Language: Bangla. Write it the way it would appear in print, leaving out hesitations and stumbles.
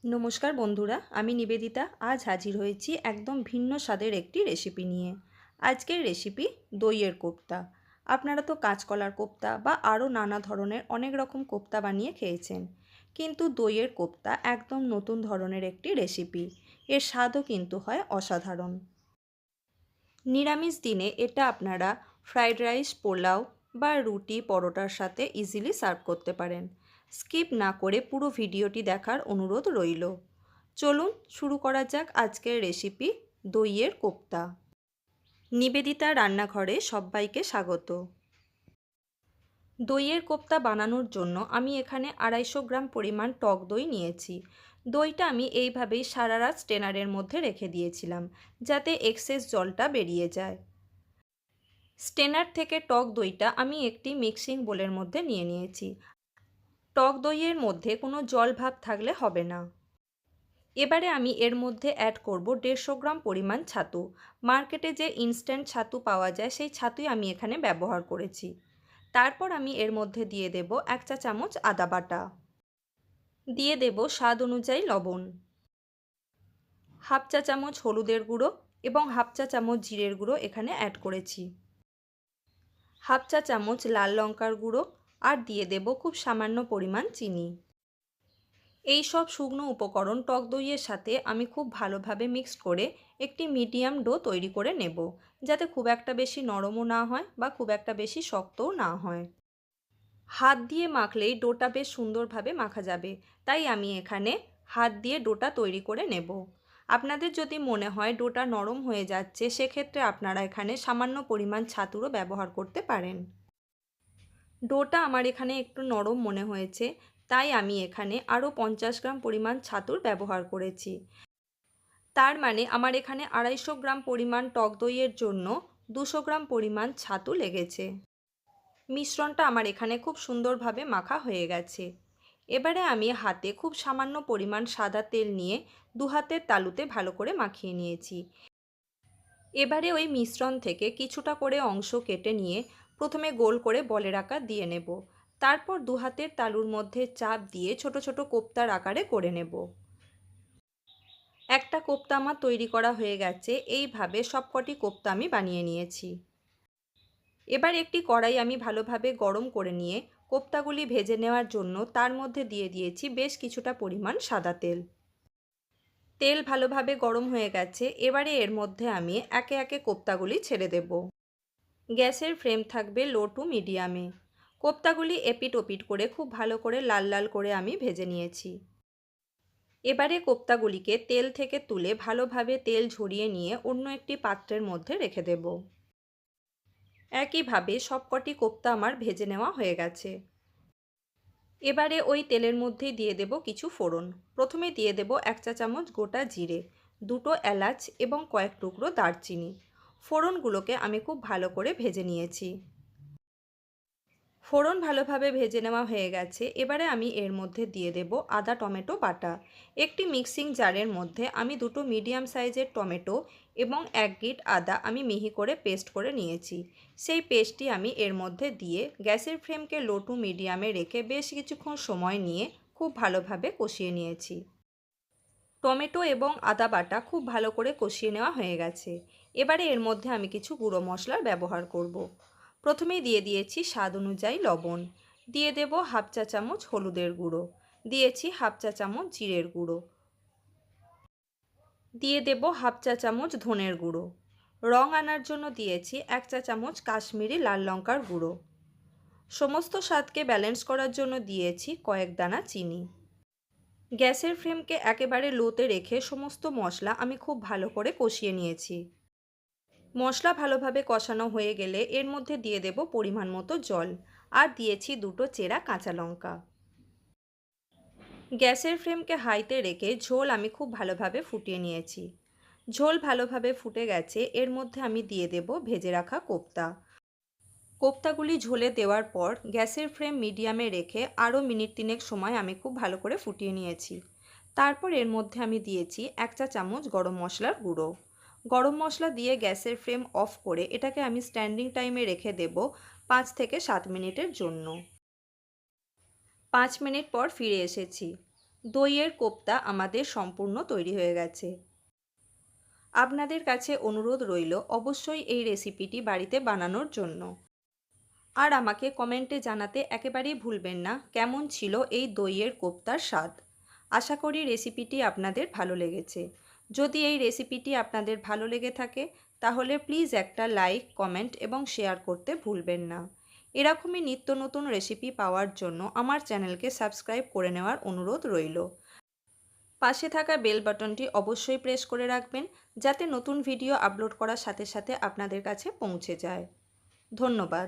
নমস্কার বন্ধুরা, আমি নিবেদিতা আজ হাজির হয়েছি একদম ভিন্ন স্বাদের একটি রেসিপি নিয়ে। আজকের রেসিপি দইয়ের কোপ্তা। আপনারা তো কাঁচকলার কোপ্তা বা আরও নানা ধরনের অনেক রকম কোপ্তা বানিয়ে খেয়েছেন, কিন্তু দইয়ের কোপ্তা একদম নতুন ধরনের একটি রেসিপি। এর স্বাদও কিন্তু হয় অসাধারণ। নিরামিষ দিনে এটা আপনারা ফ্রাইড রাইস, পোলাও বা রুটি পরোটার সাথে ইজিলি সার্ভ করতে পারেন। স্কিপ না করে পুরো ভিডিওটি দেখার অনুরোধ রইল। চলুন শুরু করা যাক আজকের রেসিপি দইয়ের কোপ্তা। নিবেদিতা রান্নাঘরে সবাইকে স্বাগত। দইয়ের কোপ্তা বানানোর জন্য আমি এখানে 250 গ্রাম পরিমাণ টক দই নিয়েছি। দইটা আমি এইভাবেই সারা রাত স্টেনারের মধ্যে রেখে দিয়েছিলাম, যাতে এক্সেস জলটা বেরিয়ে যায়। স্টেনার থেকে টক দইটা আমি একটি মিক্সিং বোলের মধ্যে নিয়ে নিয়েছি। টক দইয়ের মধ্যে কোনো জল ভাব থাকলে হবে না। এবারে আমি এর মধ্যে অ্যাড করব 150 গ্রাম পরিমাণ ছাতু। মার্কেটে যে ইনস্ট্যান্ট ছাতু পাওয়া যায় সেই ছাতুই আমি এখানে ব্যবহার করেছি। তারপর আমি এর মধ্যে দিয়ে দেব 1 চা চামচ আদা বাটা, দিয়ে দেব স্বাদ অনুযায়ী লবণ, হাফ চা চামচ হলুদের গুঁড়ো এবং হাফ চা চামচ জিরের গুঁড়ো এখানে অ্যাড করেছি, হাফ চা চামচ লাল লঙ্কার গুঁড়ো, আর দিয়ে দেব খুব সামান্য পরিমাণ চিনি। এই সব শুকনো উপকরণ টক দইয়ের সাথে আমি খুব ভালোভাবে মিক্স করে একটি মিডিয়াম ডো তৈরি করে নেব, যাতে খুব একটা বেশি নরমও না হয় বা খুব একটা বেশি শক্তও না হয়। হাত দিয়ে মাখলেই ডোটা বেশ সুন্দরভাবে মাখা যাবে, তাই আমি এখানে হাত দিয়ে ডোটা তৈরি করে নেব। আপনাদের যদি মনে হয় ডোটা নরম হয়ে যাচ্ছে, সেক্ষেত্রে আপনারা এখানে সামান্য পরিমাণ ছাতুরও ব্যবহার করতে পারেন। ডোটা আমার এখানে একটু নরম মনে হয়েছে, তাই আমি এখানে আরও 50 গ্রাম পরিমাণ ছাতুর ব্যবহার করেছি। তার মানে আমার এখানে 250 গ্রাম পরিমাণ টক দইয়ের জন্য 200 গ্রাম পরিমাণ ছাতু লেগেছে। মিশ্রণটা আমার এখানে খুব সুন্দরভাবে মাখা হয়ে গেছে। এবারে আমি হাতে খুব সামান্য পরিমাণ সাদা তেল নিয়ে দু হাতের তালুতে ভালো করে মাখিয়ে নিয়েছি। এবারে ওই মিশ্রণ থেকে কিছুটা করে অংশ কেটে নিয়ে প্রথমে গোল করে বলের আকার দিয়ে নেব। তারপর দু হাতের তালুর মধ্যে চাপ দিয়ে ছোট ছোট কোপ্তার আকারে করে নেব। একটা কোপ্তা আমার তৈরি করা হয়ে গেছে। এইভাবে সবকটি কোপ্তা আমি বানিয়ে নিয়েছি। এবার একটি কড়াই আমি ভালোভাবে গরম করে নিয়ে কোপ্তাগুলি ভেজে নেওয়ার জন্য তার মধ্যে দিয়ে দিয়েছি বেশ কিছুটা পরিমাণ সাদা তেল। তেল ভালোভাবে গরম হয়ে গেছে। এবারে এর মধ্যে আমি একে একে কোপ্তাগুলি ছেড়ে দেব। গ্যাসের ফ্লেম থাকবে লো টু মিডিয়ামে। কোপ্তাগুলি এপিট ওপিট করে খুব ভালো করে লাল লাল করে আমি ভেজে নিয়েছি। এবারে কোপ্তাগুলিকে তেল থেকে তুলে ভালোভাবে তেল ঝরিয়ে নিয়ে অন্য একটি পাত্রের মধ্যে রেখে দেব। একইভাবে সবকটি কোপ্তা আমার ভেজে নেওয়া হয়ে গেছে। এবারে ওই তেলের মধ্যেই দিয়ে দেব কিছু ফোড়ন। প্রথমে দিয়ে দেব 1 চা চামচ গোটা জিরে, দুটো এলাচ এবং কয়েক টুকরো দারচিনি। ফোড়নগুলোকে আমি খুব ভালো করে ভেজে নিয়েছি। ফোড়ন ভালোভাবে ভেজে নেওয়া হয়ে গেছে। এবারে আমি এর মধ্যে দিয়ে দেব আদা টমেটো বাটা। একটি মিক্সিং জারের মধ্যে আমি দুটো মিডিয়াম সাইজের টমেটো এবং 1 গিট আদা আমি মিহি করে পেস্ট করে নিয়েছি। সেই পেস্টটি আমি এর মধ্যে দিয়ে গ্যাসের ফ্লেমকে লো টু মিডিয়ামে রেখে বেশ কিছুক্ষণ সময় নিয়ে খুব ভালোভাবে কষিয়ে নিয়েছি। টমেটো এবং আদা বাটা খুব ভালো করে কষিয়ে নেওয়া হয়ে গেছে। এবারে এর মধ্যে আমি কিছু গুঁড়ো মশলার ব্যবহার করব। প্রথমেই দিয়ে দিয়েছি স্বাদ অনুযায়ী লবণ, দিয়ে দেব হাফ চা চামচ হলুদের গুঁড়ো, দিয়েছি হাফ চা চামচ জিরের গুঁড়ো, দিয়ে দেব হাফ চা চামচ ধনের গুঁড়ো। রং আনার জন্য দিয়েছি 1 চা চামচ কাশ্মীরি লাল লঙ্কার গুঁড়ো। সমস্ত স্বাদকে ব্যালেন্স করার জন্য দিয়েছি কয়েক দানা চিনি। গ্যাসের ফ্লেমকে একেবারে লোতে রেখে সমস্ত মশলা আমি খুব ভালো করে কষিয়ে নিয়েছি। মশলা ভালোভাবে কষানো হয়ে গেলে এর মধ্যে দিয়ে দেব পরিমাণ মতো জল, আর দিয়েছি দুটো চেরা কাঁচা লঙ্কা। গ্যাসের ফ্লেমকে হাইতে রেখে ঝোল আমি খুব ভালোভাবে ফুটিয়ে নিয়েছি। ঝোল ভালোভাবে ফুটে গেছে। এর মধ্যে আমি দিয়ে দেব ভেজে রাখা কোপ্তা। কোপ্তাগুলি ঝোলে দেওয়ার পর গ্যাসের ফ্লেম মিডিয়ামে রেখে আরও মিনিট 3 সময় আমি খুব ভালো করে ফুটিয়ে নিয়েছি। তারপর এর মধ্যে আমি দিয়েছি 1 চা চামচ গরম মশলার গুঁড়ো। গরম মশলা দিয়ে গ্যাসের ফ্লেম অফ করে এটাকে আমি স্ট্যান্ডিং টাইমে রেখে দেব 5 থেকে 7 মিনিটের জন্য। 5 মিনিট পর ফিরে এসেছি। দইয়ের কোপ্তা আমাদের সম্পূর্ণ তৈরি হয়ে গেছে। আপনাদের কাছে অনুরোধ রইল অবশ্যই এই রেসিপিটি বাড়িতে বানানোর জন্য। আর আমাকে কমেন্টে জানাতে একেবারেই ভুলবেন না কেমন ছিল এই দইয়ের কোপ্তার স্বাদ। আশা করি রেসিপিটি আপনাদের ভালো লেগেছে। যদি এই রেসিপিটি আপনাদের ভালো লেগে থাকে তাহলে প্লিজ একটা লাইক, কমেন্ট এবং শেয়ার করতে ভুলবেন না। এরকমই নিত্য নতুন রেসিপি পাওয়ার জন্য আমার চ্যানেলকে সাবস্ক্রাইব করে নেওয়ার অনুরোধ রইল। পাশে থাকা বেল বাটনটি অবশ্যই প্রেস করে রাখবেন যাতে নতুন ভিডিও আপলোড করার সাথে সাথে আপনাদের কাছে পৌঁছে যায়। ধন্যবাদ।